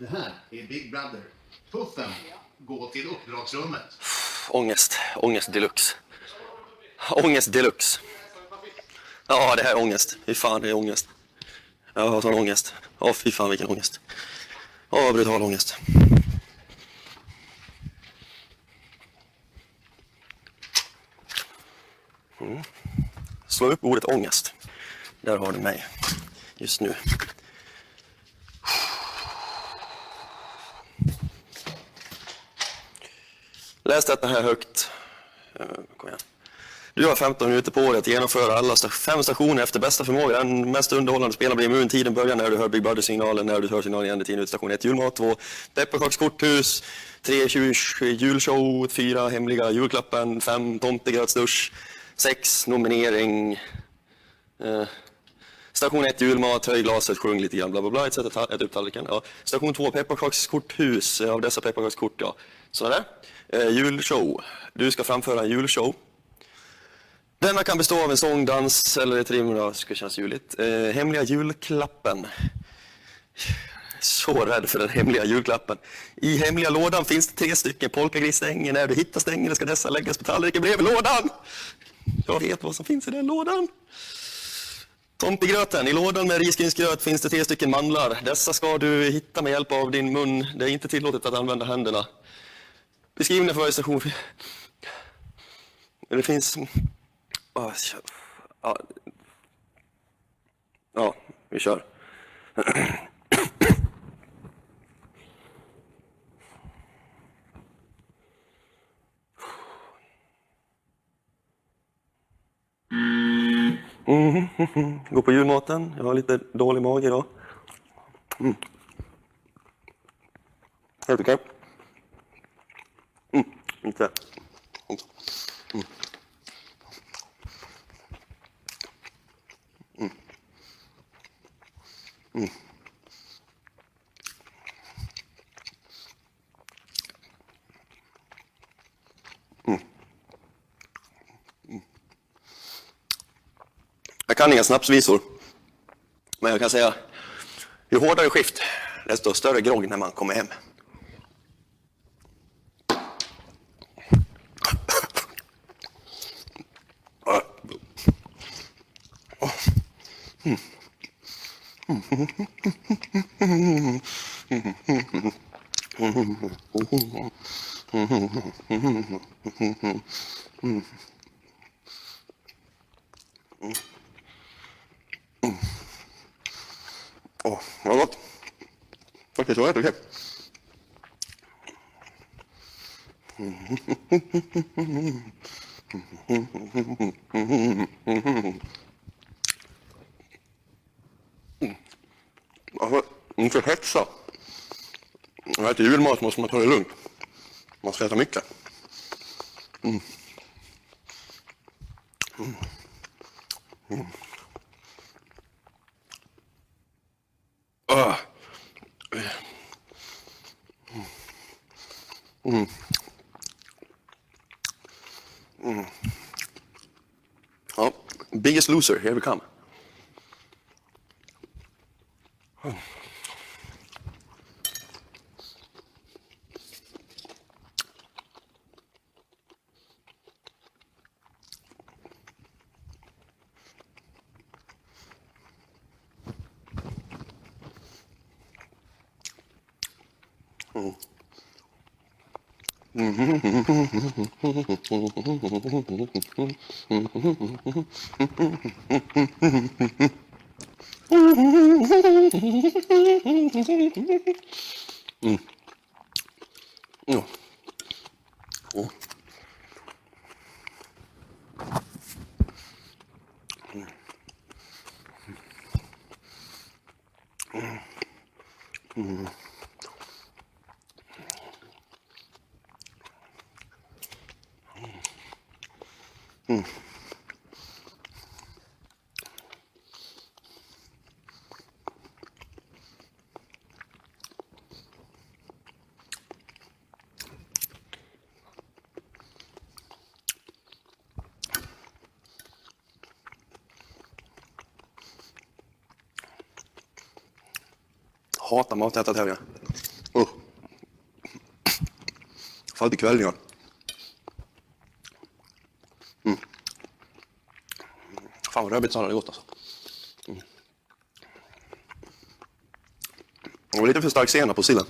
Det här är Big Brother. Puffen, gå till uppdragsrummet. Ångest deluxe. Ångest deluxe. Ja, det här är ångest. Fy fan, det är ångest. Jag har sån ångest. Ja, fy fan vilken ångest. Ja, brutal ångest. Slå upp ordet ångest. Där har du mig just nu. Läs detta här högt. Kom igen. Du har 15 minuter på dig att genomföra alla 5 stationer efter bästa förmåga. Den mest underhållande spelaren blir immun. Tiden börjar när du hör Big Brother-signalen. När du hör signalen igen i 10 minuter. Station 1, julmat. 2, pepparkakskorthus. 3, julshow. 4, hemliga julklappen. 5, tomtegrötsdusch. 6, nominering. Station 1, julmat. Höj glaset, sjung lite grann. Bla bla bla. Ett upp tallriken. Ja. Station 2, pepparkakskorthus. Av dessa pepparkakskort, ja. Sådär. Julshow. Du ska framföra en julshow. Denna kan bestå av en sång, dans eller ett rim. Det ska kännas juligt. Hemliga julklappen. Så rädd för den hemliga julklappen. I hemliga lådan finns det 3 stycken polkagrisstänger. När du hittar stängerna ska dessa läggas på tallriken bredvid lådan. Jag vet vad som finns i den lådan. Tomtegröten. I lådan med risgrynsgröt finns det 3 stycken mandlar. Dessa ska du hitta med hjälp av din mun. Det är inte tillåtet att använda händerna. Beskrivningen för varje station. Det finns... Ja, vi kör. Gå på julmaten. Jag har lite dålig mage idag. Helt okej. Inte. Jag kan inga snapsvisor. Men jag kan säga, ju hårdare skift, desto större grogg när man kommer hem. Vad gott. Faktiskt var det okej. Alltså, inte hetsa. När jag äter julmat måste man ta det lugnt. Man ska äta mycket. Ja, biggest loser, here we come. Hatar matätartävlingar. fall till kvällningar. Fan vad rödbetssallad är gott alltså. Och lite för stark senap på sillen.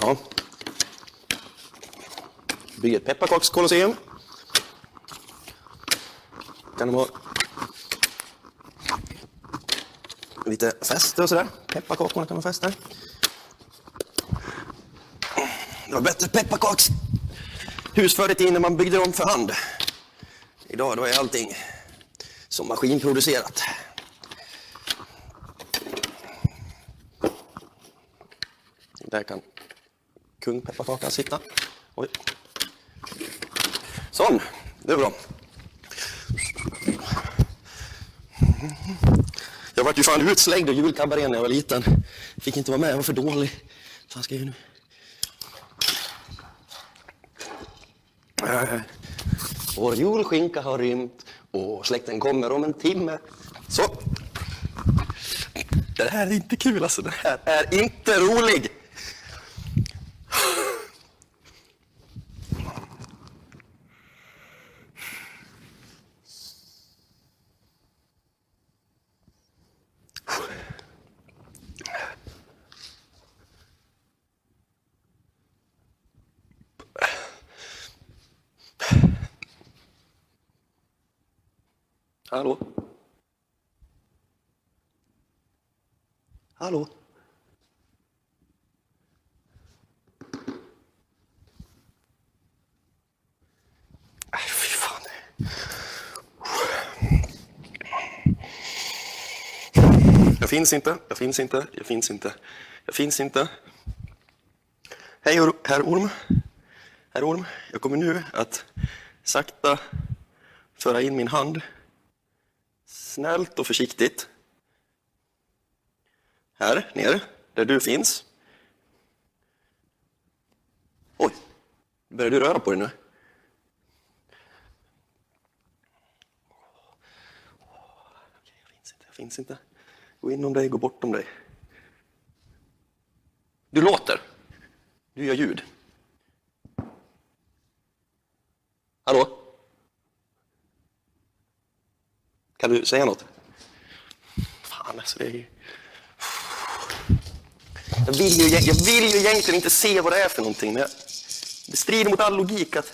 Ja. Bygger ett pepparkakskolosseum. Kan det vara lite fäste och sådär. Pepparkakorna kan man fästa. Det var bättre pepparkakshus förr i tiden när man byggde dem för hand. Idag då är allting som maskinproducerat. Där kan kungpepparkakan sitta. Oj. Sån, det är bra. Jag var ju fan utslängd och julkabarén när jag var liten. Fick inte vara med, jag var för dålig. Så jag ska ju nu. Vår julskinka har rymt och släkten kommer om en timme. Så. Det här är inte kul alltså. Det här är inte rolig. Hallå? Hallå? Fy fan. Jag finns inte. Hej herr Orm. Herr Orm, jag kommer nu att sakta föra in min hand. Snällt och försiktigt. Här nere, där du finns. Oj, börjar du röra på dig nu? Okej, jag finns inte. Gå inom dig, gå bortom dig. Du låter. Du gör ljud. Hallå? Kan du säga något? Fan alltså, det är ju... Jag vill ju egentligen inte se vad det är för någonting. Men det strider mot all logik att...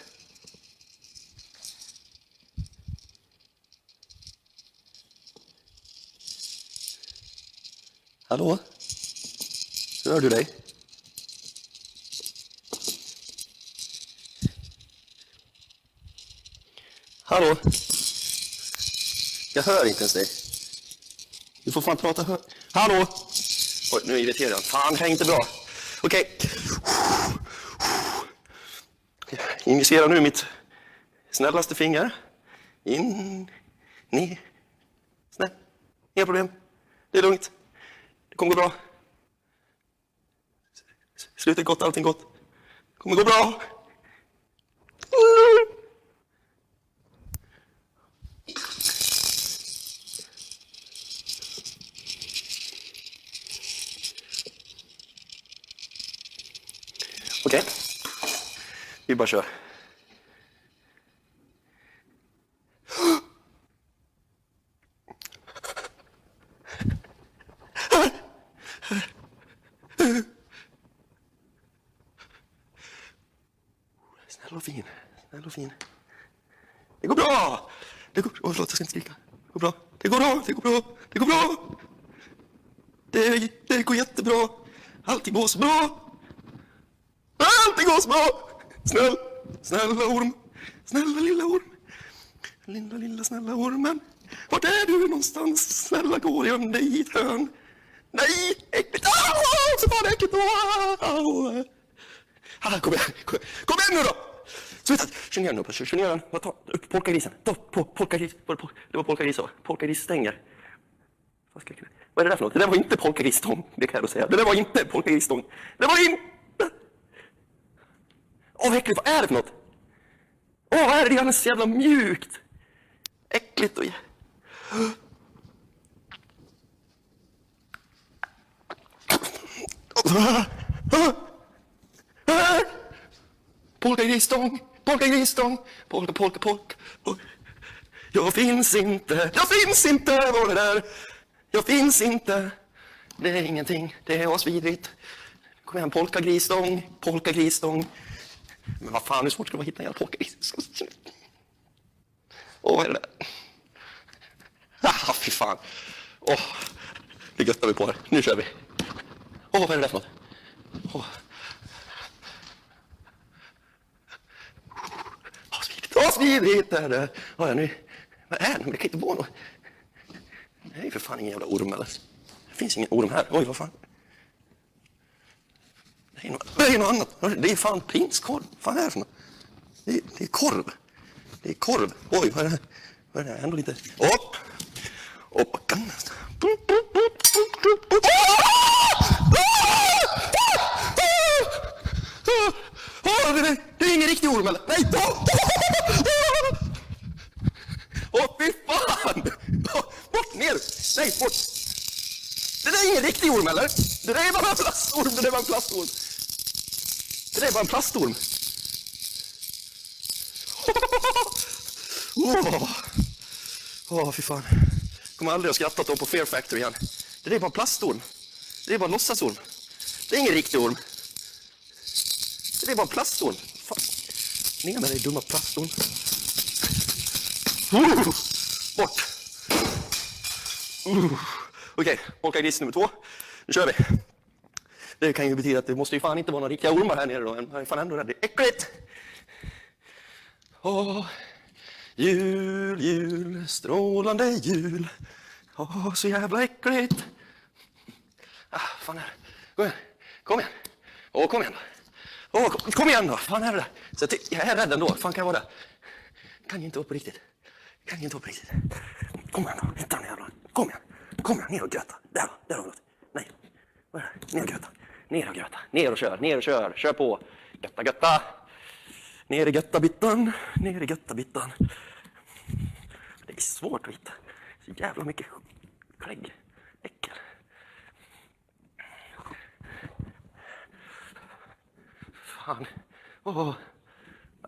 Hallå? Hör du dig? Hallå? Jag hör inte ens dig. Du får fan prata Hallå? Oj, nu irriterar jag. Fan, det här är inte bra. Okej. Jag injicerar nu mitt snällaste finger. In. Ner. Snäll. Inga problem. Det är lugnt. Det kommer gå bra. Slutet gott, allting gott. Det kommer gå bra. Okej. Vi bara kör. Snäll och fin. Snäll och fin. Det går bra. Det går bra. Förlåt, jag ska inte skrika. Det går bra. Det går bra. Det går bra. Det går bra. Det går jättebra. Allting går så bra. Allting går så bra. Snälla orm. Snälla lilla orm. Lilla snälla ormen. Vart är du någonstans? Snälla gå igen dig i ett hörn. Nej, äckligt. Så var det äckligt. Kom igen nu då. Sluta! Kör ner den upp. Kör ner den. Ta upp polkagrisen. Ta polkagris. Det var polkagris så. Polkagris stänger. Vad är det där för något? Det där var inte polkagrisstång. Det kan jag då säga. Det där var inte polkagrisstång. Det var inte... Åh, äckligt. Vad är det för något? Åh, vad är det? Det är så jävla mjukt. Äckligt och... Polkagrisstång. Polka. Jag finns inte. Var det där? Jag finns inte. Det är ingenting. Det är asvidrigt. Kom igen, polkagrisstång. Men vad fan, hur svårt ska det vara att hitta en jävla polkagris? Åh, vad är det där? Fy fan. Det göttar vi på här. Nu kör vi. Vad är det där för något? Svidrigt är det. Nu. Vad är det? Men det kan inte vara något. Det är för fan ingen jävla orm eller? Det finns ingen orm här. Oj, vad fan. Det är något annat. Det är fan prinskorv. Vad fan är det för något? Det är korv. Det är korv. Oj, vad är det? Vad är det? Ändå lite... backan. Det är ingen riktig orm eller? Nej! Fy fan! Bort ner! Nej, bort! Det där är ingen riktig orm eller? Det där är bara en plastorm. Det där var en plastorm. Det där är bara en plastorm. Fy fan. Kommer aldrig att skratta åt på Fear Factory igen. Det där är bara en plastorm. Det är bara en låtsasorm. Det är ingen riktig orm. Det är bara en plastorm. Fan. Ner med dig, dumma plastorm. Bort. Okej, polkagris nummer 2. Nu kör vi. Det kan ju betyda att det måste ju fan inte vara några riktiga ormar här nere då. Jag är fan ändå rädd. Det är äckligt. Jul, strålande jul. Så jävla äckligt. Fan är det? Kom igen. Kom igen. Kom igen då. Fan är det där? Så jag är rädd ändå. Fan kan jag vara där? Kan ju inte vara på riktigt. Kom igen då. Hitta den jävla. Kom igen. Ner och göta. Där har vi något. Nej. Vad är det? Ner och göta. Ner och kör. Kör på. Götta. Ner i göttabittan. Det är svårt att hitta. Så jävla mycket klägg. Äckel. Fan. Vad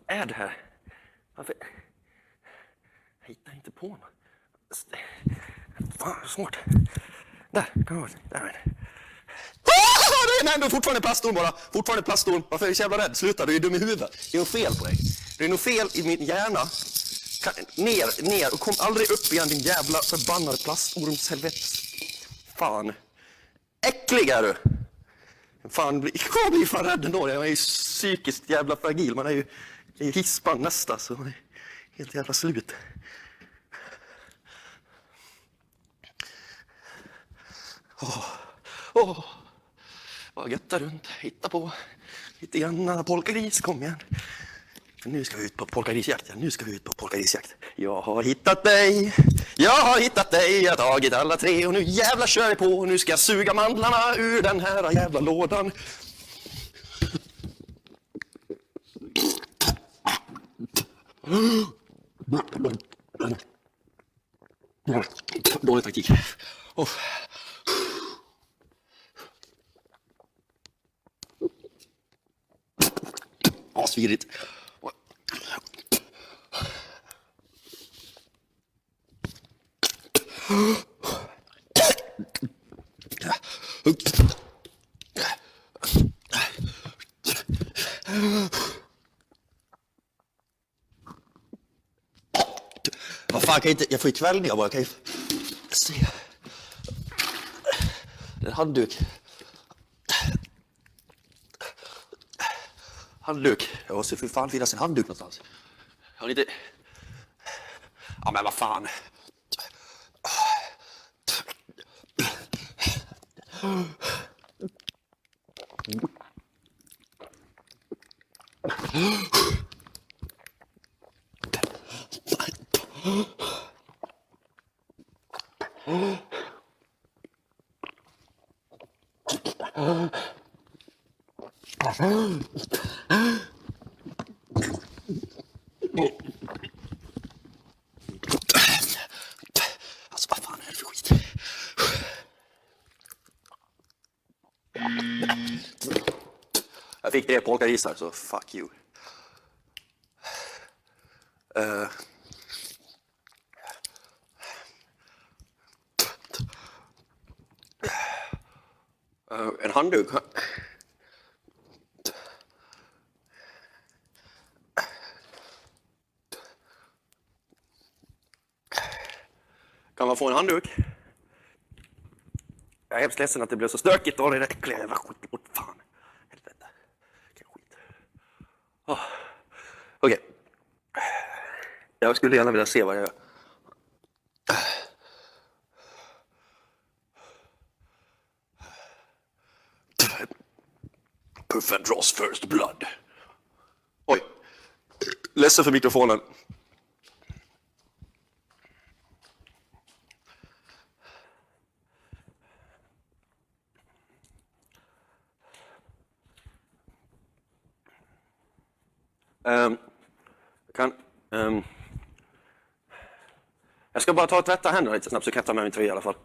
är det här? Varför? Jag hittar inte på något. Fan, svårt. Där, kan jag där är det. Nej, det är fortfarande plastorm bara. Varför är du så jävla rädd? Sluta, du är dum i huvudet. Det är något fel på dig. Det är något fel i min hjärna. Ner och kom aldrig upp igen, din jävla förbannade plastormshelvetes. Fan. Äcklig är du. Fan, jag blir fan rädd ändå. Jag är ju psykiskt jävla fragil. Man är ju hispan nästa, så man är helt jävla slut. Vad götta runt, hitta på lite grann polkagris, kom igen. Nu ska vi ut på polkagrisjakt. Jag har hittat dig, jag har tagit alla 3 och nu jävla kör jag på. Nu ska jag suga mandlarna ur den här jävla lådan. Dålig taktik. Svirigt. Vad fan, kan jag får ju kvällningar bara, kan ju se. En handduk. Jag måste för fan finnas en handduk någonstans. Jag har lite... Ja, men vad fan. Alltså vad fan är det för skit? Jag fick 3 polkarisar så fuck you. En handduk. Kan man få en handduk? Jag är hemskt ledsen att det blev så stökigt och det där äckliga jävla skit. Åt fan. Helvete. Vilken skit. Okej. Jag skulle gärna vilja se vad jag gör. Puff and draws first blood. Oj. Ledsen för mikrofonen. Jag ska bara ta och tvätta händerna lite snabbt så kan jag ta med min tröja i alla fall.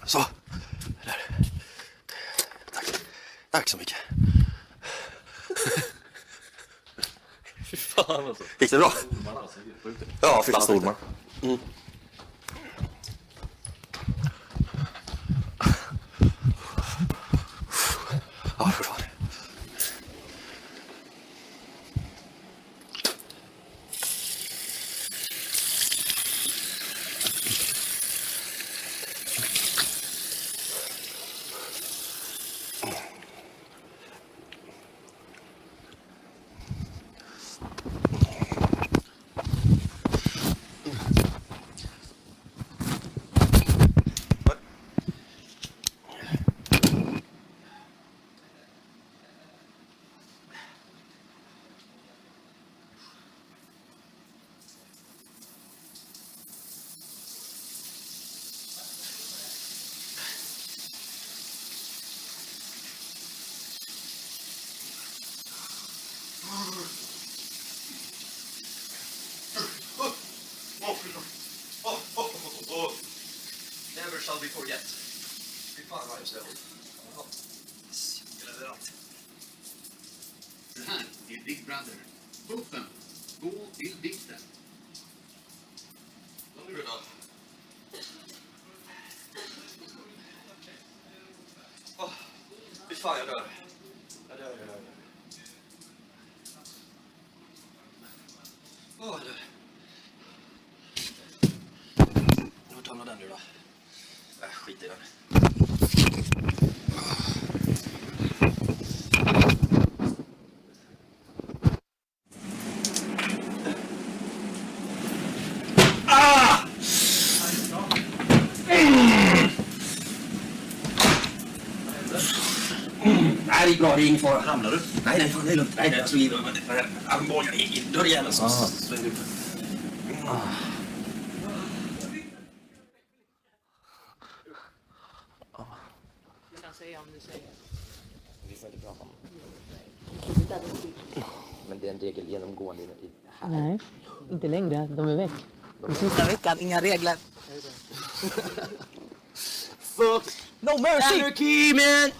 Så. Där. Tack. Tack så mycket. Fy fan alltså. Gick det bra? Ja, fy fan. Stormar. Mm. Ja, för fan. Never shall we forget. Fy fan vad jag står. Överallt. Det här är Big Brother. Puffen, gå till dikten. Vad är det då? Fy fan jag dör. Jag dör. Jag dör. Jag tar den nu då. Skit i den. Nej, det är bra, det är ingen fara. Ramlar du? Nej, fan, det är lugnt. Nej, jag slog in armbågen i dörrjäveln så svängde upp. Du kan säga om du säger. Vi får inte prata om det. Men det är en regel genomgående i här. Nej, inte längre. De är väck. Den sista veckan, inga regler. Fuck! No mercy! Anarchy, man!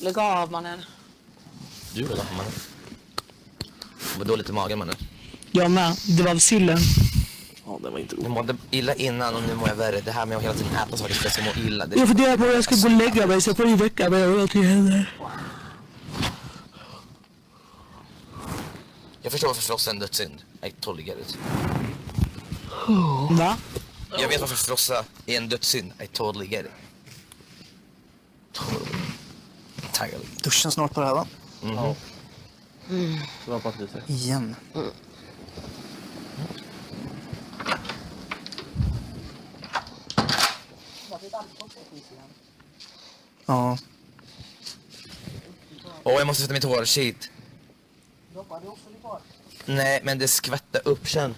Lägg av, mannen. Du då, mannen? Var dåligt i magen, mannen. Jag med. Det var sillen. Ja, det var inte Jag roligt. mådde illa innan och nu mår jag värre. Det här med att hela tiden äta saker stress och må illa. Det... Jag funderar på att jag ska gå och lägga mig så får du väcka mig och allting händer. Jag förstår varför frossa är en dödssynd. I totally get it. Va? Jag vet varför frossa är en dödssynd. I totally get it. Totally. Entirely. Duschen snart på det här, va? Ja. Det var faktiskt det. Igen. Ja. Jag måste sätta mitt hår. Shit. Nej, men det skvätte upp sen.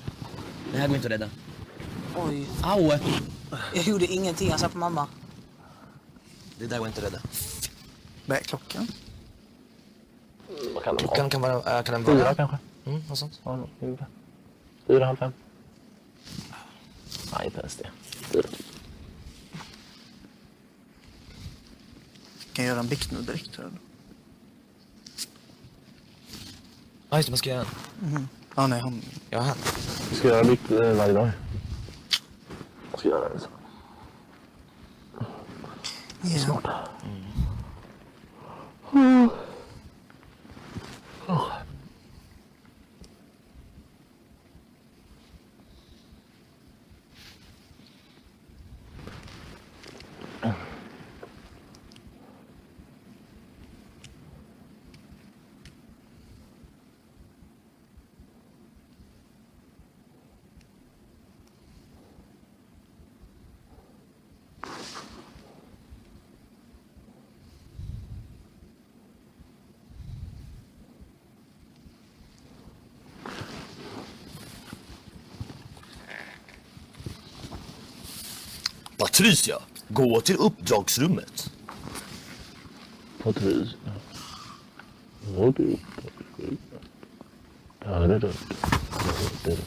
Det här går inte att rädda. Oj. Au! Jag gjorde ingenting, jag sa på mamma. Det där går inte att rädda. Vad är klockan? Vad kan det Klockan kan vara... kan den vara... 4 kanske? Vad sånt? Ja, 4, halv 5. Nej, inte ens det. 4. Kan jag göra en bikt nu direkt, tror jag. Ja, just det, man ska göra den. Ja, nej, han... Ja, här. Vi ska göra vikt varje dag. Jag ska göra det så. Snart. Patricia, gå till uppdragsrummet. Patricia. Vad du? Ja, det är det. Det är det.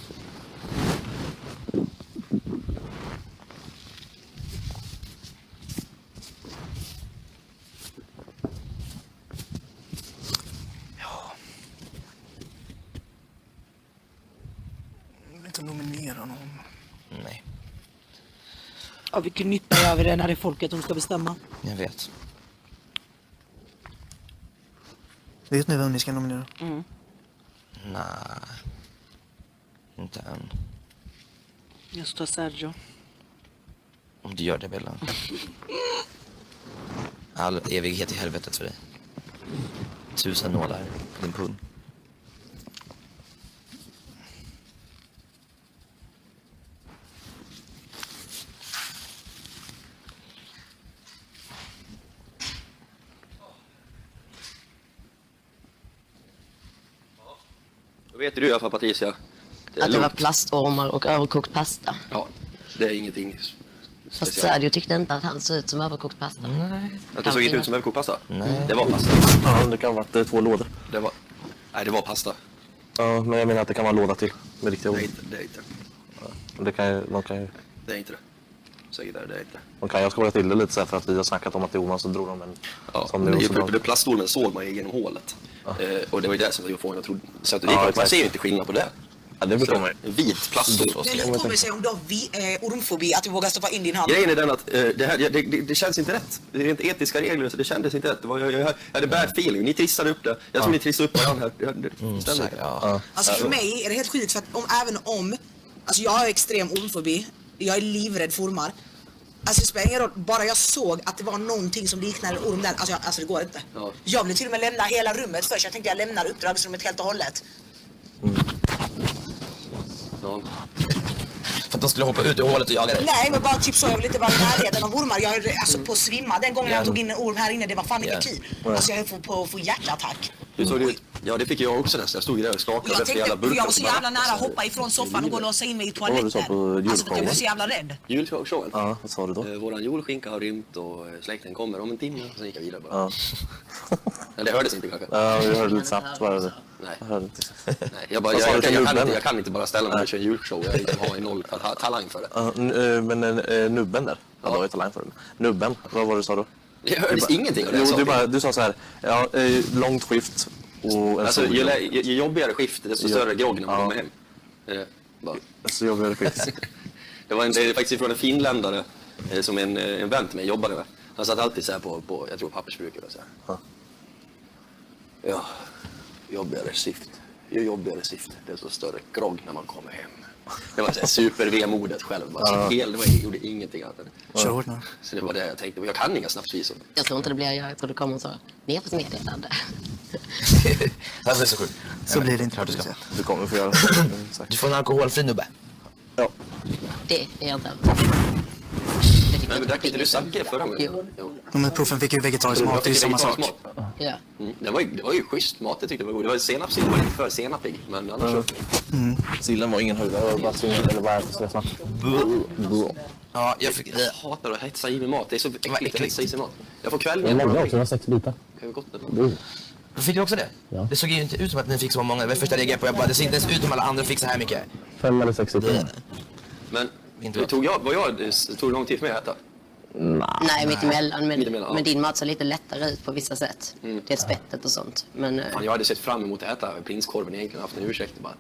Jag vill inte nominera någon. Nej, Ja, vilken nytta gör vi det när det är folket som ska bestämma? jag vet. Vet ni vem ni ska nominera? Nej. Inte än. Jag står Sergio. Om du gör det, Bella. All evighet i helvetet för dig. 1000 nålar på din pung. Då vet du i alla fall, Patricia. Att det var lugnt. plastormar och överkokt pasta. Ja, det är ingenting Fast speciellt. Sergio tyckte inte att han såg ut som överkokt pasta. Nej. Att det såg inte ut som överkokt pasta? Nej. Det var pasta. Ja, det kan ha varit 2 lådor. Det var... Nej, det var pasta. Ja, men jag menar att det kan vara en låda till med riktiga Det är ord. inte det. Är inte. Det kan ju, Det är inte det. Säkert är det inte. de kan ju skoja till det lite så här för att vi har snackat om att det är Jonas så drog de en Ja, sån men nu. det, Och så det, drog- det plastormen såg man ju genom hålet. Och det var ju det som var fången och trodde. Så att det, Ja, man exakt. ser ju inte skillnad på det. Ja, det förstår man ju. En vit plastorm. Men hur kommer det sig om du har ormfobi att du vågar stoppa in din hand? Grejen är den att det känns inte rätt. Det är inte etiska regler så det kändes inte rätt. Det var, jag hade bad feeling. Ni trissade upp det. Jag tror ni trissade upp varandra här. Det stämmer Säkert, inte. ja. Alltså för mig är det helt sjukt för att även om alltså jag har extrem ormfobi, jag är livrädd för ormar. Alltså det spelar ingen roll, bara jag såg att det var någonting som liknade en orm där, alltså det går inte. Ja. Jag ville till och med lämna hela rummet först, jag tänkte jag lämnar uppdragsrummet helt och hållet. Ja. För att de skulle hoppa ut ur hålet och jaga dig. Nej men bara typ så, jag vill inte vara i närheten av ormar, jag höll alltså på att svimma den gången jag tog in en orm här inne, det var fan inte kul. Alltså jag höll på att få hjärtattack. Hur såg det ut? Ja, det fick jag också nästan. Jag stod där och skakade Jag efter jävla tänkte, burken. jag var så jävla nära att hoppa ifrån soffan och gå och låsa in mig i toaletten. du sa på Alltså för att jag var så jävla rädd. Julshowen. Ja, vad sa du då? Våran julskinka har rymt och släkten kommer om en timme. Sen gick jag vidare bara. Ja. Men det hördes inte kanske. Ja, vi hörde lite snabbt bara det. Nej. Jag hörde inte. Nej, Vad sa du till nubben? jag kan inte bara ställa mig och köra en julshow. Jag har noll talang för det. Ja, men nubben där. Ja, du har ju talang för den. Nubben, vad var det du sa då? Jag hördes ingenting av det jag Jo, sa. du sa så här, ja, långt skift och en Alltså, sol. ju jobbigare skift, desto större grogg när man Ja. kommer hem. Bara. Så jobbigare skift. Det är faktiskt från en finländare som en vän till mig jobbade med. Han satt alltid så här jag tror pappersbruk eller så här. Ja. Ja, jobbigare skift. ju jobbigare sift, desto större grogg när man kommer hem. Det var så här super-vemodet själv. Bara, så det gjorde ingenting annat. Kör hårt nu. Så det var det jag tänkte. Jag kan inga snapsvisor. Jag tror inte det blir jag tror det kommer så. Nyhetsmeddelande. Det blir så sjukt. Så blir det inte Klart du ska. publicerat. Du kommer få göra det. Du får en alkoholfri nubbe. Ja. Det är jag inte. Men drack inte du sake förra gången? Jo. Men profen fick ju vegetarisk mat, det är ju samma sak. Ja. Det var ju schysst mat, jag tyckte det var god. Det var senapssill, var inte för senapig, men annars så... Sillen var ingen höjdare, det var bara svingen eller bara så snabbt. Ja, jag fick... Jag hatar att hetsa i mig mat, det är så äckligt att äckligt. hetsa i sig mat. Jag får Jag kvällen. lägger också, det var 6 bitar. Det var gott ändå. Fick du också det? Ja. Det såg ju inte ut som att ni fick så många. Det var första jag reagerade på. Jag bara, det ser inte ens ut som alla andra fick så här mycket. 5 eller 6 bitar. Men Inte det tog lång tid för mig att äta. Nej, mittemellan. Mittemellan, ja. Men din mat ser lite lättare ut på vissa sätt. Det är spettet och sånt. Men Jag hade sett fram emot att äta prinskorven egentligen, haft en ursäkt bara.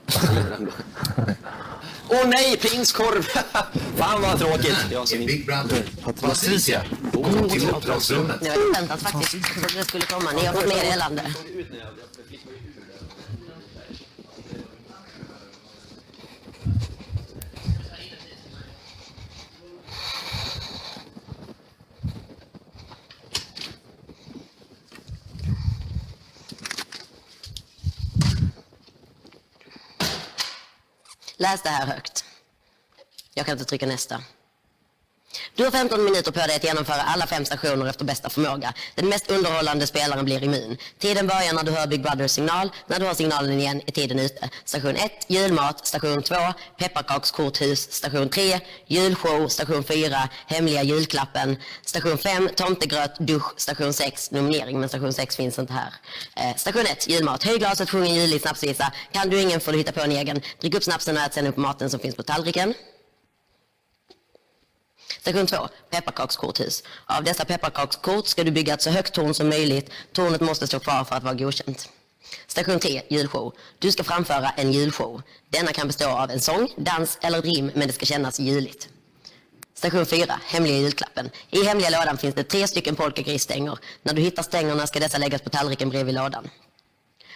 Åh nej, prinskorv! Fan vad tråkigt. Jag har så Big Brother. Patricia. till uppdragsrummet. jag hade väntat faktiskt på att det skulle komma. Ni har fått meddelande. Läs det här högt. Jag kan inte trycka nästa. Du har 15 minuter på dig att genomföra alla 5 stationer efter bästa förmåga. Den mest underhållande spelaren blir immun. Tiden börjar när du hör Big Brothers signal. När du hör signalen igen är tiden ute. Station 1, julmat. Station 2, pepparkakskorthus. Station 3, julshow. Station 4, hemliga julklappen. Station 5, tomtegröt, dusch. Station 6, nominering, men station 6 finns inte här. Station 1, julmat. Höj glaset, sjung en julig snapsvisa. Kan du ingen får du hitta på en egen. Drick upp snapsen och ät sen upp maten som finns på tallriken. Station 2, pepparkakskorthus. Av dessa pepparkakskort ska du bygga ett så högt torn som möjligt. Tornet måste stå kvar för att vara godkänt. Station 3, julshow. Du ska framföra en julshow. Denna kan bestå av en sång, dans eller rim, men det ska kännas juligt. Station 4, hemliga julklappen. I hemliga lådan finns det 3 stycken polkagrisstänger. När du hittar stängerna ska dessa läggas på tallriken bredvid lådan.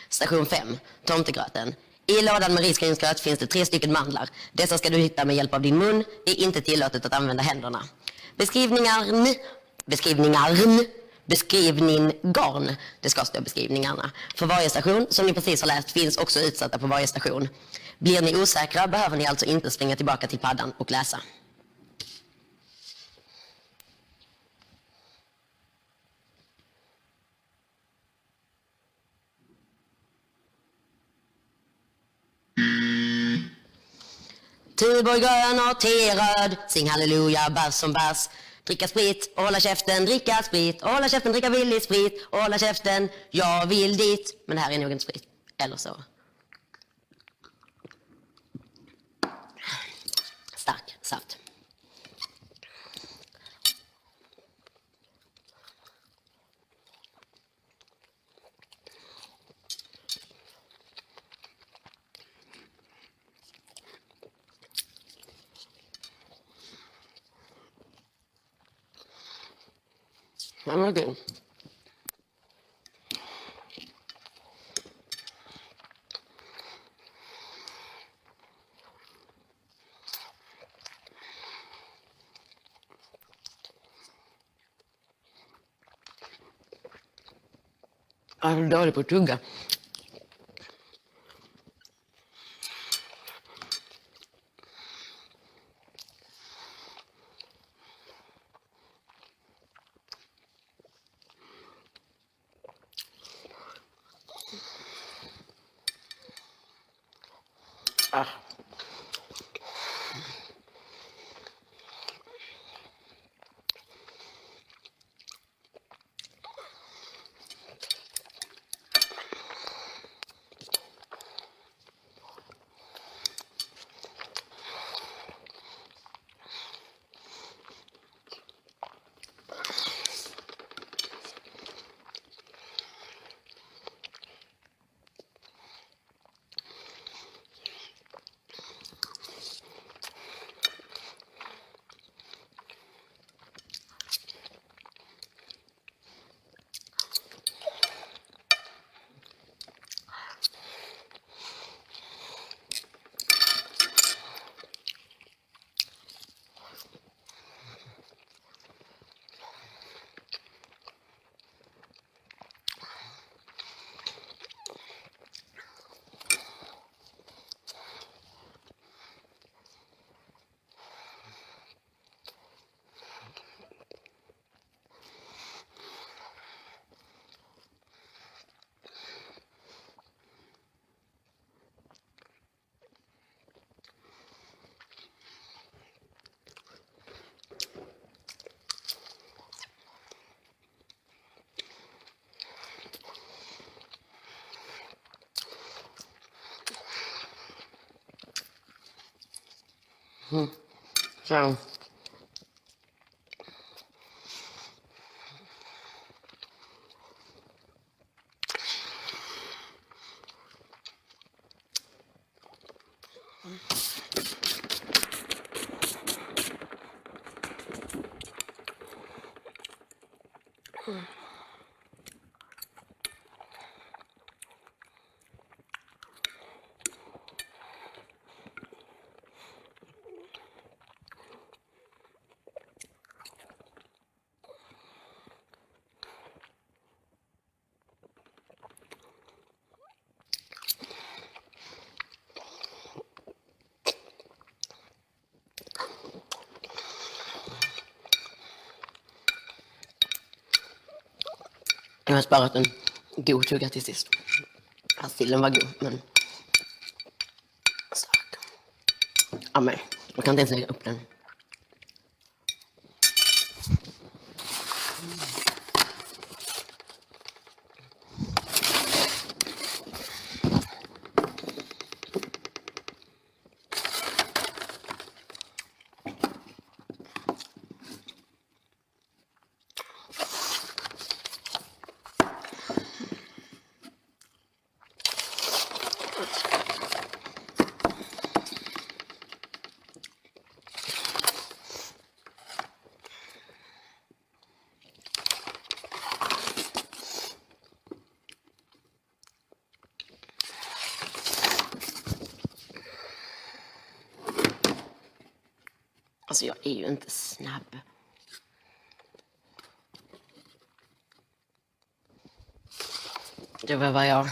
Station 5, tomtegröten. I lådan med risgrynsgröt finns det 3 stycken mandlar. Dessa ska du hitta med hjälp av din mun. Det är inte tillåtet att använda händerna. Beskrivningarn. Det ska stå beskrivningarna. För varje station som ni precis har läst finns också utsatta på varje station. Blir ni osäkra behöver ni alltså inte springa tillbaka till paddan och läsa. Tuborg grön och T-röd, sing halleluja, bass som bass. Dricka sprit och hålla käften, dricka sprit och hålla käften, dricka billig sprit och hålla käften, jag vill dit. Men det här är nog inte sprit, eller så. Stark saft. Den var god. Jag är dålig på att tugga. Så. Jag har sparat en god tugga till sist. Sillen var god, men stark. Ja, men jag kan inte ens lägga upp den. Alltså jag är ju inte snabb. Det var vad jag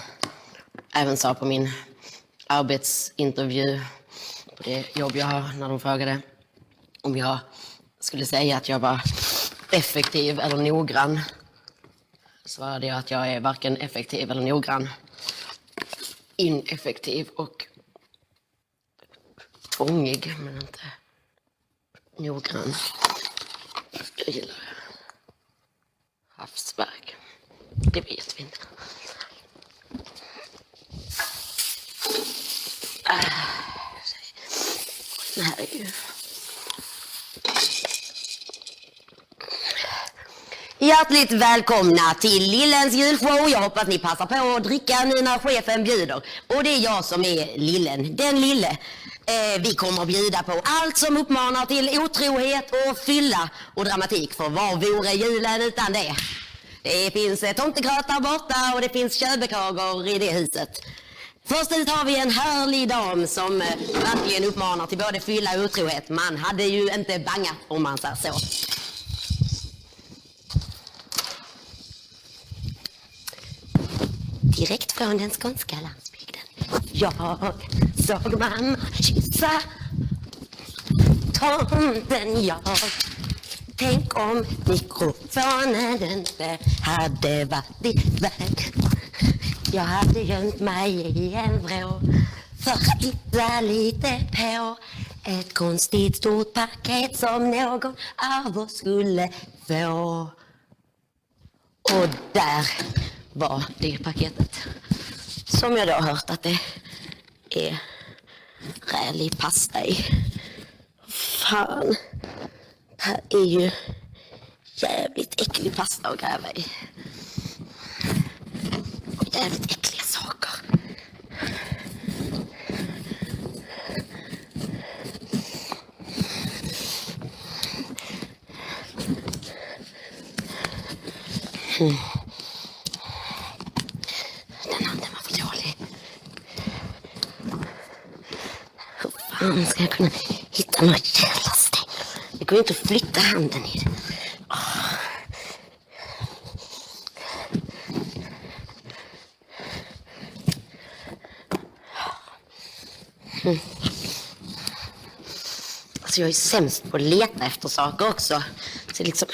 även sa på min arbetsintervju på det jobb jag har, när de frågade om jag skulle säga att jag var effektiv eller noggrann. Svarade jag att jag är varken effektiv eller noggrann. Ineffektiv och tvångig, men inte noggrann. Jag gillar havsberg. Det vet vi inte. Det här är ju... Hjärtligt välkomna till Lillens julshow. Jag hoppas ni passar på att dricka nu när chefen bjuder. Och det är jag som är Lillen, den lille. Vi kommer att bjuda på allt som uppmanar till otrohet och fylla och dramatik. För vad vore julen utan det? Det finns tomtegröt där borta och det finns köbekagor i det huset. Först ut har vi en härlig dam som verkligen uppmanar till både fylla och otrohet. Man hade ju inte bangat om man säger så. Direkt från den skånska landsbygden. Jag såg mamma kyssa tomten jag. Tänk om mikrofonen inte hade varit iväg. Jag hade gömt mig i en vrå för att titta lite på ett konstigt stort paket som någon av oss skulle få. Och där var det paketet som jag då har hört att det är rälig pasta i. Fan, det här är ju jävligt äcklig pasta att gräva i. Och jävligt äckliga saker. Den handen var för dålig. Hur fan ska jag kunna hitta något jävla stäng? Det går ju inte att flytta handen i det. Alltså jag är sämst på att leta efter saker också. Så liksom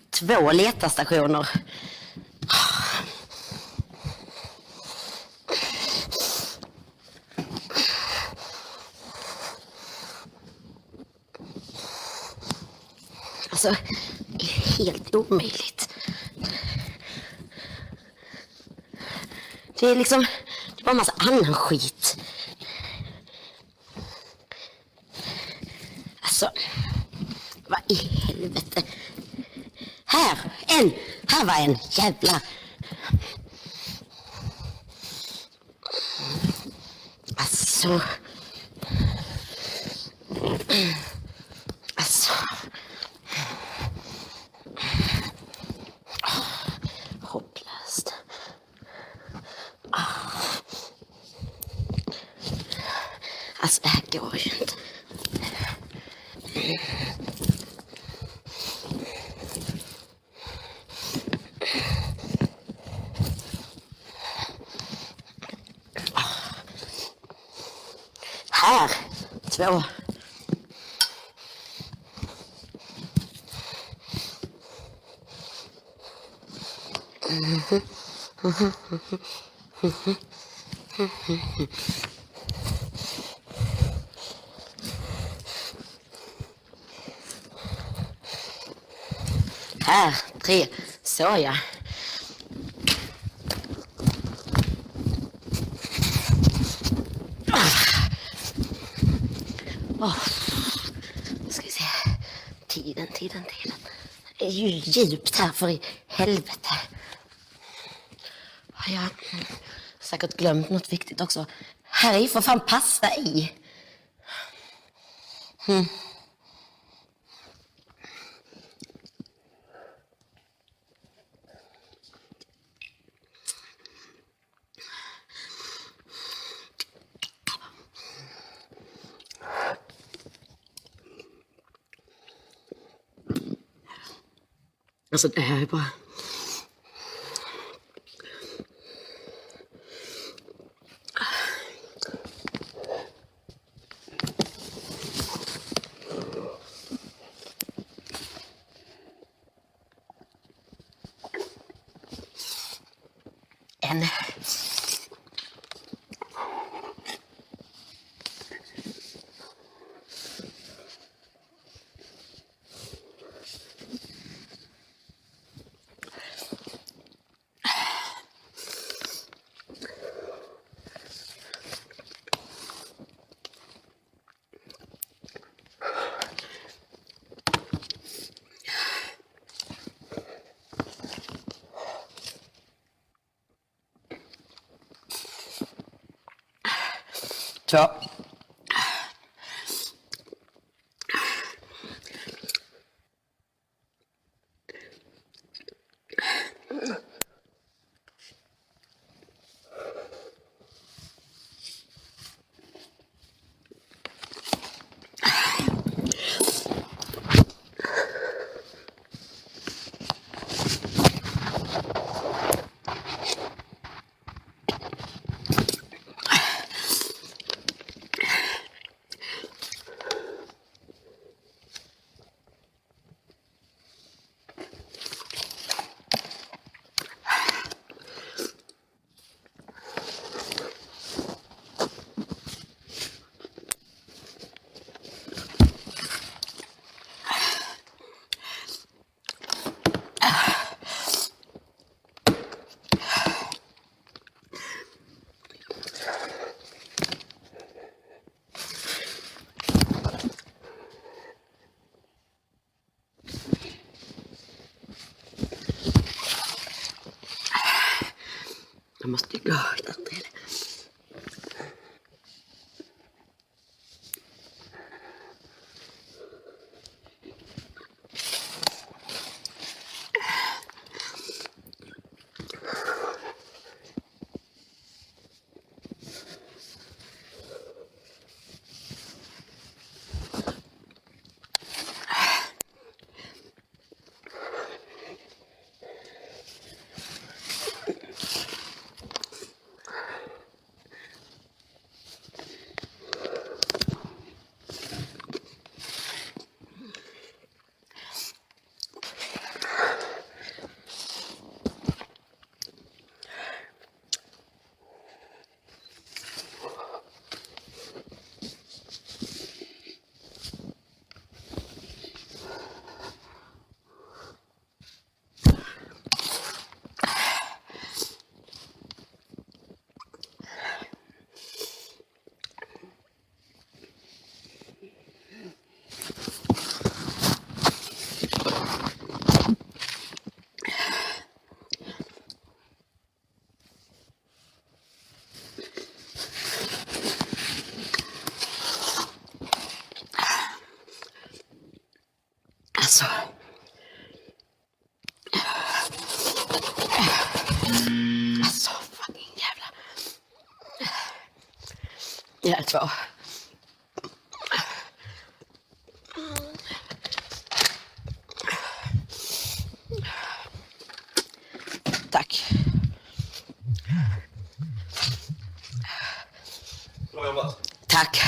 2 letarstationer. Alltså, det är helt omöjligt. Det är liksom, det är bara en massa annan skit. Alltså, vad i helvete. Här var en jävla... Alltså... Hopplöst. Alltså det här går ju inte. Här, 2. Här, 3. Så ja. Ska vi se. Tiden. Det är ju djupt här för i helvete. Jag har säkert glömt något viktigt också. Här är ju för fan pasta i. Alltså det här är bara... En... Så. Jag är 2. Tack. Bra jobbat. Tack.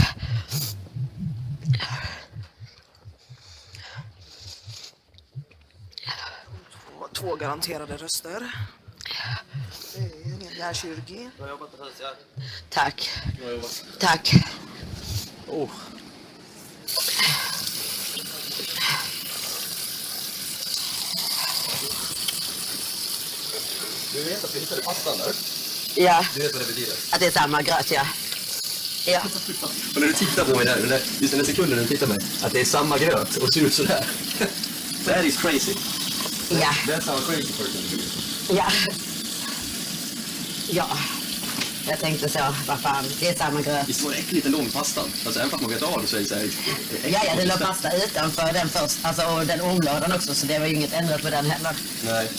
Två garanterade röster. Det är ingen hjärnkirurgi. Bra jobbat. Tack. Bra jobbat. Tack. Oh. Du vet att vi hittade pastan där? Ja, Du vet vad det betyder? att det är samma gröt, ja. Ja. Och när du tittar på mig där, just den där sekunden du tittar på mig, att det är samma gröt och ser ut sådär. That is crazy. Ja. That's how a crazy person is. Ja. Ja. Jag tänkte så, vad fan, det är samma gröt. Visst var det äckligt ändå med pastan? Alltså även för att man vet av det så är det såhär... Ja, det låg pasta utanför den först. Alltså, och den omlådan också, så det var ju inget ändrat på den heller. Nej.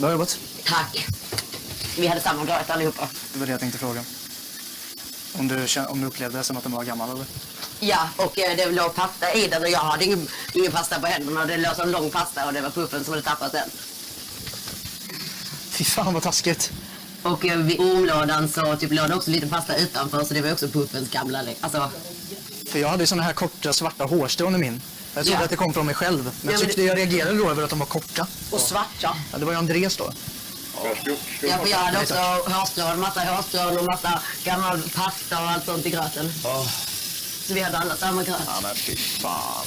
Bra jobbat. Tack. Vi hade samma gröt allihopa. Det var det jag tänkte fråga. Om du upplevde det som att den var gammal eller? Ja, och det låg pasta i den och jag hade ingen pasta på händerna och det låg som lång pasta och det var puffen som hade tappat den. Fy fan vad taskigt. Och vid omlådan så typ låg det också lite pasta utanför så det var också puffens gamla. Alltså, För jag hade såna här korta svarta hårstrån i min. Jag trodde Ja. att det kom från mig själv. Men jag reagerade då över att de var korta. och svarta. Ja, det var ju Andreas då. Ja, för jag hade också hårstrån, massa hårstrån och massa gammal pasta och allt sånt i gröten. Så vi hade alla samma gröt. Ja men fy fan.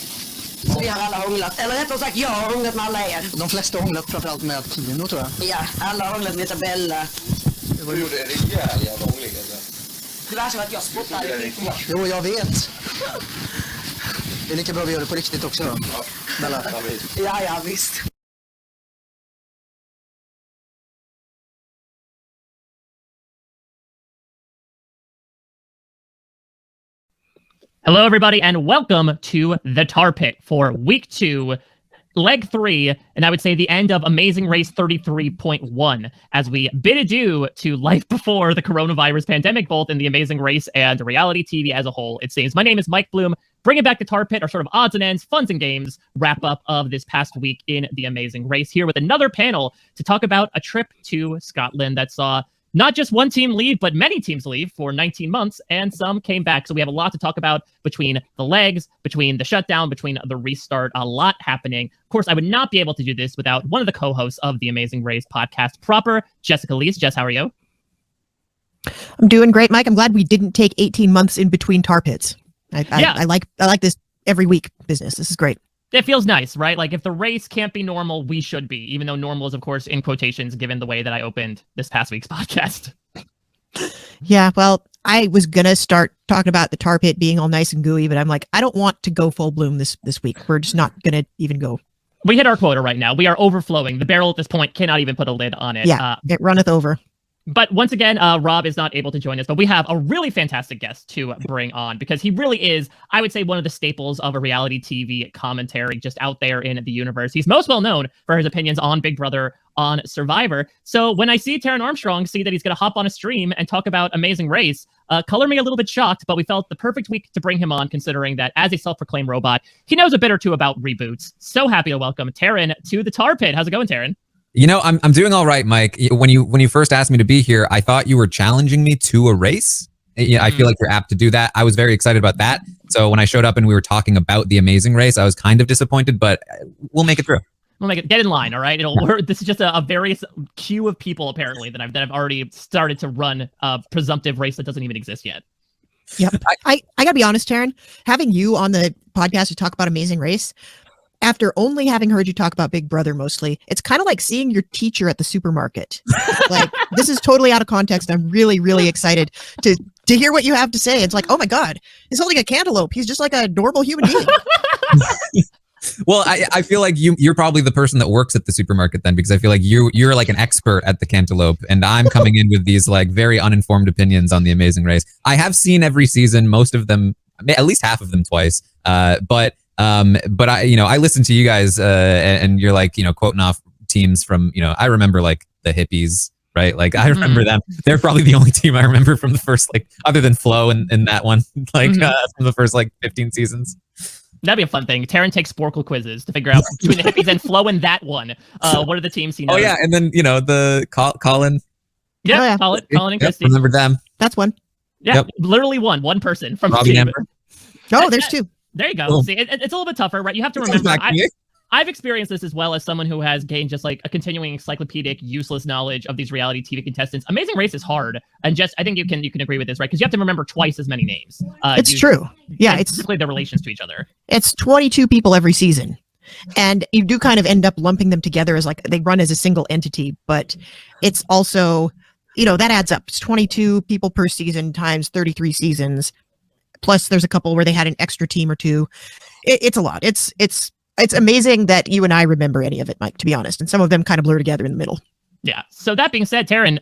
Så vi har alla hånglat. Eller rättare sagt, jag har hånglat med alla er. De flesta har hånglat framförallt med Tino tror jag. Ja, alla har hånglat med Isabella. Du gjorde en rejäl jävla ångling. Det värsta var att jag spottade. Jo, jag vet. Det är lika bra vi gör det på riktigt också då. Bella. Ja, visst. Hello, everybody, and welcome to the Tar Pit for Week 2, Leg 3, and I would say the end of Amazing Race 33.1, as we bid adieu to life before the coronavirus pandemic, both in the Amazing Race and reality TV as a whole, it seems. My name is Mike Bloom, bringing back the Tar Pit, our sort of odds and ends, funs and games wrap-up of this past week in the Amazing Race, here with another panel to talk about a trip to Scotland that saw not just one team leave, but many teams leave for 19 months, and some came back. So we have a lot to talk about between the legs, between the shutdown, between the restart, a lot happening. Of course, I would not be able to do this without one of the co-hosts of the Amazing Race podcast proper, Jessica Lees. Jess, how are you? I'm doing great, Mike. I'm glad we didn't take 18 months in between tar pits. I like this every week business. This is great. It feels nice, right? Like if the race can't be normal, we should be, even though normal is, of course, in quotations, given the way that I opened this past week's podcast. Yeah, well, I was going to start talking about the tar pit being all nice and gooey, but I'm like, I don't want to go full bloom this week. We're just not going to even go. We hit our quota right now. We are overflowing. The barrel at this point cannot even put a lid on it. Yeah, it runneth over. But once again, Rob is not able to join us, but we have a really fantastic guest to bring on because he really is, I would say, one of the staples of a reality TV commentary just out there in the universe. He's most well known for his opinions on Big Brother, on Survivor. So when I see Taron Armstrong see that he's going to hop on a stream and talk about Amazing Race, color me a little bit shocked, but we felt the perfect week to bring him on, considering that as a self-proclaimed robot, he knows a bit or two about reboots. So happy to welcome Taron to the Tar Pit. How's it going, Taron? You know, I'm doing all right, Mike. When you first asked me to be here, I thought you were challenging me to a race. I feel like you're apt to do that. I was very excited about that. So when I showed up and we were talking about the Amazing Race, I was kind of disappointed, but we'll make it through. We'll make it. Get in line, all right? This is just a various queue of people apparently that I've already started to run a presumptive race that doesn't even exist yet. Yep. I gotta be honest, Taron, having you on the podcast to talk about Amazing Race, after only having heard you talk about Big Brother mostly, it's kind of like seeing your teacher at the supermarket. Like, this is totally out of context. I'm really, really excited to to hear what you have to say. It's like, oh my God, he's holding a cantaloupe. He's just like a normal human being. Well, I feel like you're probably the person that works at the supermarket then, because I feel like you're like an expert at the cantaloupe, and I'm coming in with these like very uninformed opinions on The Amazing Race. I have seen every season, most of them, at least half of them twice. But I listen to you guys, and you're like, quoting off teams from, I remember like the hippies, right? Like I remember them. They're probably the only team I remember from the first, like, other than Flo and that one, like from the first like 15 seasons. That'd be a fun thing. Taryn takes Sporkle quizzes to figure out between the hippies and Flo and that one. What are the teams he knows? Oh yeah, and then the Colin. Yeah, Oh, yeah. Colin and Christy. Remember them? That's one. Yeah, Yep. literally one person from Robbie the team. Amber. Oh, there's two. There you go. Cool. See, it's a little bit tougher, right? You have to It comes remember. back to me. I've experienced this as well as someone who has gained just like a continuing encyclopedic, useless knowledge of these reality TV contestants. Amazing Race is hard, and just I think you can agree with this, right? Because you have to remember twice as many names. It's true. Yeah, it's specifically their relations to each other. It's 22 people every season. And you do kind of end up lumping them together as like they run as a single entity, but it's also, that adds up. It's 22 people per season times 33 seasons. Plus there's a couple where they had an extra team or two. It's a lot. It's amazing that you and I remember any of it, Mike, to be honest. And some of them kind of blur together in the middle. Yeah. So that being said, Taryn,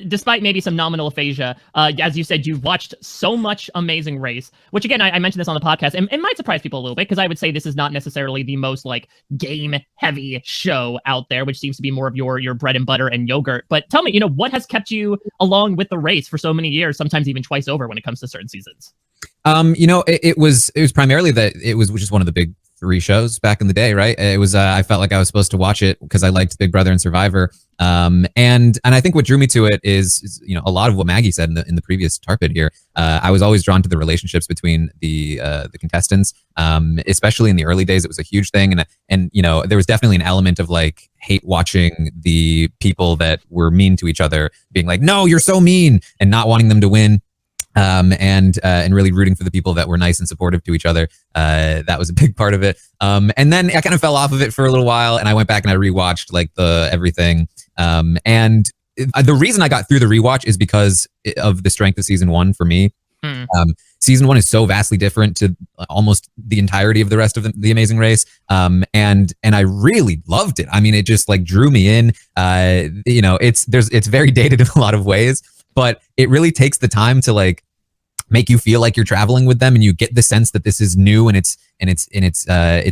despite maybe some nominal aphasia, as you said, you've watched so much Amazing Race, which again, I mentioned this on the podcast, and it might surprise people a little bit because I would say this is not necessarily the most like game heavy show out there, which seems to be more of your bread and butter and yogurt. But tell me, what has kept you along with the race for so many years, sometimes even twice over when it comes to certain seasons? It was primarily that it was just one of the big 3 shows back in the day, right? It was I felt like I was supposed to watch it because I liked Big Brother and Survivor. And I think what drew me to it is a lot of what Maggie said in the previous tar pit here. I was always drawn to the relationships between the contestants, especially in the early days. It was a huge thing, and there was definitely an element of like hate watching the people that were mean to each other, being like, "No, you're so mean," and not wanting them to win. And really rooting for the people that were nice and supportive to each other. That was a big part of it. And then I kind of fell off of it for a little while, and I went back and I rewatched like everything. And the reason I got through the rewatch is because of the strength of season 1 for me. Season 1 is so vastly different to almost the entirety of the rest of the Amazing Race. And I really loved it. I mean, it just like drew me in. It's very dated in a lot of ways, but it really takes the time to like make you feel like you're traveling with them, and you get the sense that this is new and it's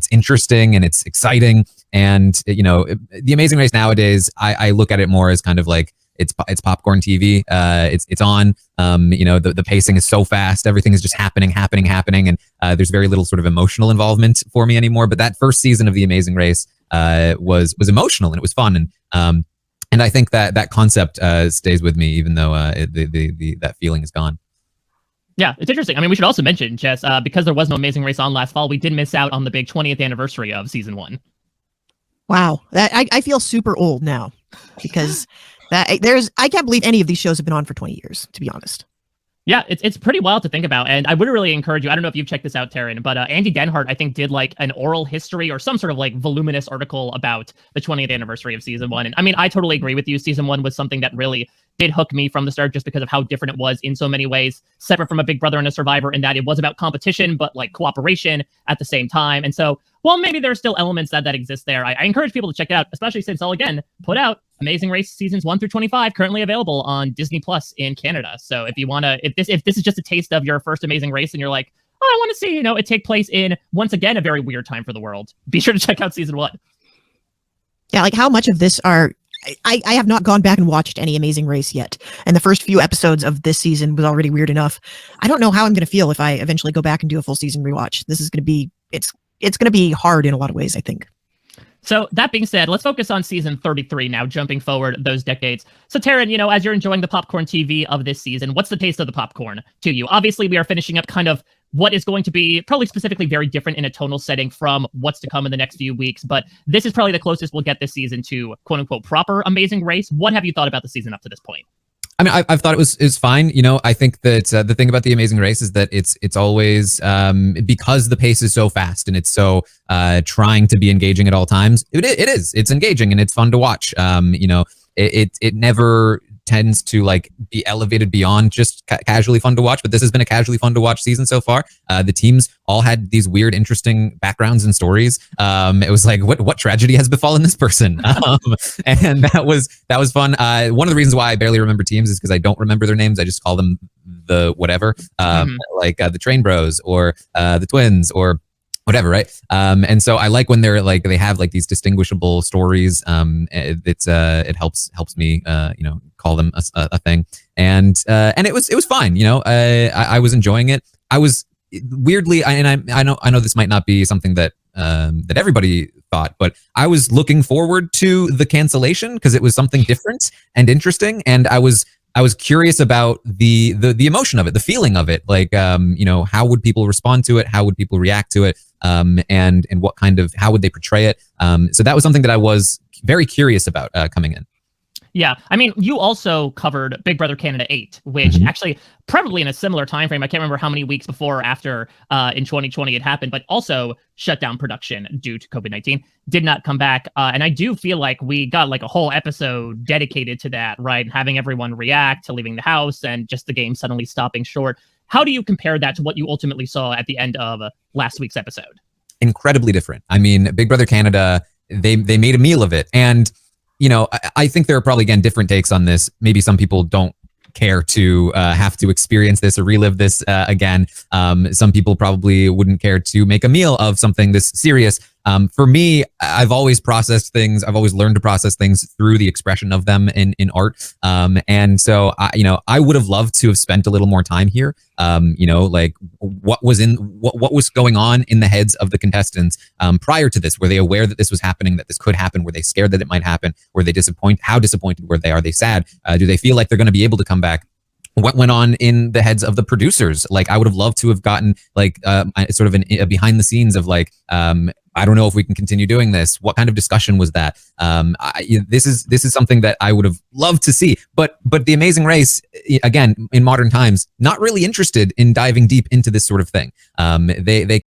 interesting and it's exciting. And the Amazing Race nowadays, I look at it more as kind of like it's popcorn TV. It's on. The pacing is so fast. Everything is just happening, and there's very little sort of emotional involvement for me anymore. But that first season of the Amazing Race was emotional, and it was fun. And I think that concept stays with me, even though that feeling is gone. Yeah, it's interesting. I mean, we should also mention, Jess, because there was no Amazing Race on last fall, we did miss out on the big 20th anniversary of season 1. Wow, I feel super old now because I can't believe any of these shows have been on for 20 years, to be honest. Yeah, it's pretty wild to think about, and I would really encourage you. I don't know if you've checked this out, Taryn, but Andy Denhart, I think, did like an oral history or some sort of like voluminous article about the 20th anniversary of season 1. And I mean, I totally agree with you. Season 1 was something that really did hook me from the start, just because of how different it was in so many ways, separate from a Big Brother and a Survivor, in that it was about competition, but like cooperation at the same time. And so, while maybe there's still elements that exist there, I encourage people to check it out, especially since I'll again put out Amazing Race seasons 1 through 25, currently available on Disney Plus in Canada. So if you want to, if this is just a taste of your first Amazing Race and you're like, oh, I want to see, it take place in, once again, a very weird time for the world, be sure to check out season 1. Yeah, like how much of this are... I have not gone back and watched any Amazing Race yet. And the first few episodes of this season was already weird enough. I don't know how I'm going to feel if I eventually go back and do a full season rewatch. This is going to be, it's going to be hard in a lot of ways, I think. So that being said, let's focus on season 33 now, jumping forward those decades. So Taryn, as you're enjoying the popcorn TV of this season, what's the taste of the popcorn to you? Obviously, we are finishing up kind of what is going to be probably specifically very different in a tonal setting from what's to come in the next few weeks. But this is probably the closest we'll get this season to quote unquote proper Amazing Race. What have you thought about the season up to this point? I mean, I've thought it was fine. I think that the thing about the Amazing Race is that it's always because the pace is so fast and it's so trying to be engaging at all times. It's engaging and it's fun to watch. It never tends to like be elevated beyond just casually fun to watch, but this has been a casually fun to watch season so far. The teams all had these weird, interesting backgrounds and stories. It was like, what tragedy has befallen this person? And that was fun. One of the reasons why I barely remember teams is because I don't remember their names. I just call them the whatever, like the Train Bros or the Twins or whatever, right? And so I like when they're like they have like these distinguishable stories. It helps me call them a thing. And it was fine. I was enjoying it. I was weirdly, and I know this might not be something that that everybody thought, but I was looking forward to the cancellation because it was something different and interesting, and I was curious about the emotion of it, the feeling of it, like how would people respond to it, how would people react to it, and what kind of how would they portray it. So that was something that I was very curious about coming in. Yeah, I mean, you also covered Big Brother Canada 8, which actually probably in a similar time frame. I can't remember how many weeks before or after in 2020 it happened, but also shut down production due to COVID-19. Did not come back. And I do feel like we got like a whole episode dedicated to that, right? Having everyone react to leaving the house and just the game suddenly stopping short. How do you compare that to what you ultimately saw at the end of last week's episode? Incredibly different. I mean, Big Brother Canada, they made a meal of it. And I think there are probably, again, different takes on this. Maybe some people don't care to have to experience this or relive this again. Some people probably wouldn't care to make a meal of something this serious. For me, I've always processed things. I've always learned to process things through the expression of them in art. And so, I would have loved to have spent a little more time here. Like what was going on in the heads of the contestants prior to this? Were they aware that this was happening, that this could happen? Were they scared that it might happen? Were they disappointed? How disappointed were they? Are they sad? Do they feel like they're going to be able to come back? What went on in the heads of the producers? Like, I would have loved to have gotten like sort of a behind the scenes of like, I don't know if we can continue doing this. What kind of discussion was that? This is something that I would have loved to see. But The Amazing Race, again, in modern times, not really interested in diving deep into this sort of thing. They